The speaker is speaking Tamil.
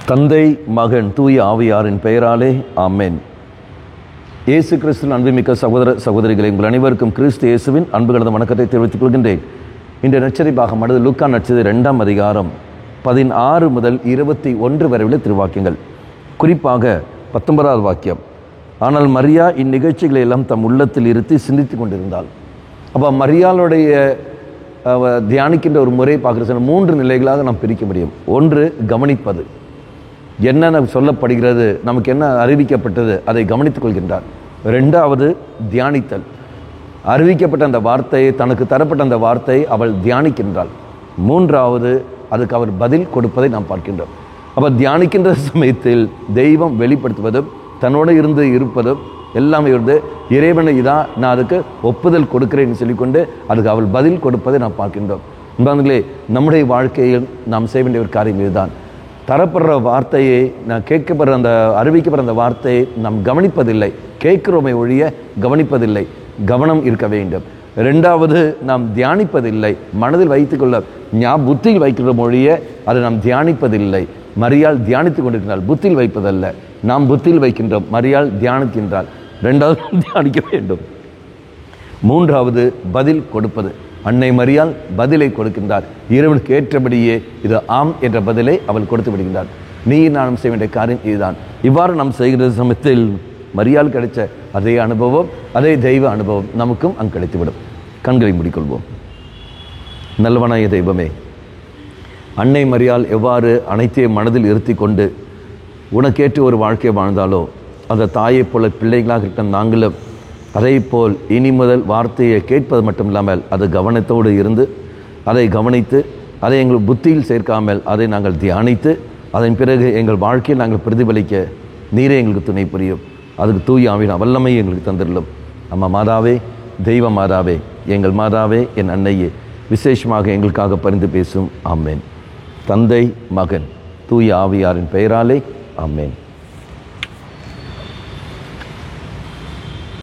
தந்தை, மகன், தூய ஆவியாரின் பெயராலே ஆமென். இயேசு கிறிஸ்துவின் அன்புமிக்க சகோதர சகோதரிகளை உங்கள் அனைவருக்கும் கிறிஸ்து இயேசுவின் அன்பு கலந்த வணக்கத்தை தெரிவித்துக் கொள்கின்றேன். இன்றைய நற்செய்தியாக லூக்கா நற்செய்தி 2ஆம் அதிகாரம் 16 முதல் 21 வரை உள்ள திருவாக்கியங்கள். குறிப்பாக 19வது வாக்கியம். ஆனால் மரியா இந்நிகழ்ச்சிகளை எல்லாம் தம் உள்ளத்தில் இருத்தி சிந்தித்து கொண்டிருந்தாள். அப்போ மரியாளுடைய தியானிக்கின்ற ஒரு முறை பார்க்குற 3 நிலைகளாக நாம் பிரிக்க முடியும். ஒன்று, கவனிப்பது. என்னென்ன சொல்லப்படுகிறது, நமக்கு என்ன அறிவிக்கப்பட்டது, அதை கவனித்துக் கொள்கின்றார். 2வது, தியானித்தல். அறிவிக்கப்பட்ட அந்த வார்த்தையை, தனக்கு தரப்பட்ட அந்த வார்த்தையை அவள் தியானிக்கின்றாள். 3வது, அதுக்கு அவர் பதில் கொடுப்பதை நாம் பார்க்கின்றோம். அப்போ தியானிக்கின்ற சமயத்தில் தெய்வம் வெளிப்படுத்துவதும் தன்னோடு இருந்து இருப்பதும் எல்லாமே இருந்து இறைவனை இதான் நான் அதுக்கு ஒப்புதல் கொடுக்கிறேன்னு சொல்லிக்கொண்டு அதுக்கு அவள் பதில் கொடுப்பதை நாம் பார்க்கின்றோம். என்பார்களே, நம்முடைய வாழ்க்கையில் நாம் செய்ய வேண்டிய ஒரு காரியம் இதுதான். தரப்படுற வார்த்தையை, நான் கேட்கப்படுற அந்த அறிவிக்கப்படுற அந்த வார்த்தையை நாம் கவனிப்பதில்லை, கேட்கிறோமை ஒழிய கவனிப்பதில்லை. கவனம் இருக்க வேண்டும். 2வது, நாம் தியானிப்பதில்லை, மனதில் வைத்துக்கொள்ள புத்தியில் வைக்கிற மொழிய அதை நாம் தியானிப்பதில்லை. மரியாள் தியானித்து கொண்டிருக்கிறாள், புத்தியில் வைப்பதல்ல. நாம் புத்தியில் வைக்கின்றோம், மரியாள் தியானிக்கின்றாள். 2வது தியானிக்க வேண்டும். 3வது, பதில் கொடுப்பது. அன்னை மரியாள் பதிலை கொடுக்கின்றார். இறைவனுக்கு ஏற்றபடியே இது ஆம் என்ற பதிலை அவள் கொடுத்து விடுகின்றார். நீ நானும் செய்ய வேண்டிய காரியம் இதுதான். இவ்வாறு நாம் செய்கிற சமயத்தில் மரியாள் கிடைச்ச அதே அனுபவம், அதே தெய்வ அனுபவம் நமக்கும் அங்கு கிடைத்துவிடும். கண்களை மூடிக்கொள்வோம். நல்லவனாய தெய்வமே, அன்னை மரியாள் எவ்வாறு அனைத்தையும் மனதில் இருத்தி கொண்டு உனக்கேற்ற ஒரு வாழ்க்கையை வாழ்ந்தாலோ, அந்த தாயைப் போல பிள்ளைகளாக இருக்க நாங்களும் அதே போல் இனி முதல் வார்த்தையை கேட்பது மட்டும் இல்லாமல் அது கவனத்தோடு இருந்து அதை கவனித்து அதை எங்கள் புத்தியில் சேர்க்காமல் அதை நாங்கள் தியானித்து அதன் பிறகு எங்கள் வாழ்க்கையை நாங்கள் பிரதிபலிக்க நீரே எங்களுக்கு துணை புரியும். அதுக்கு தூய ஆவியின் வல்லமையை எங்களுக்கு தந்திரலும். அம்மா மாதாவே, தெய்வ மாதாவே, எங்கள் மாதாவே, என் அன்னையே, விசேஷமாக எங்களுக்காக பரிந்து பேசும். ஆமேன். தந்தை, மகன், தூய ஆவியாரின் பெயராலே ஆமேன்.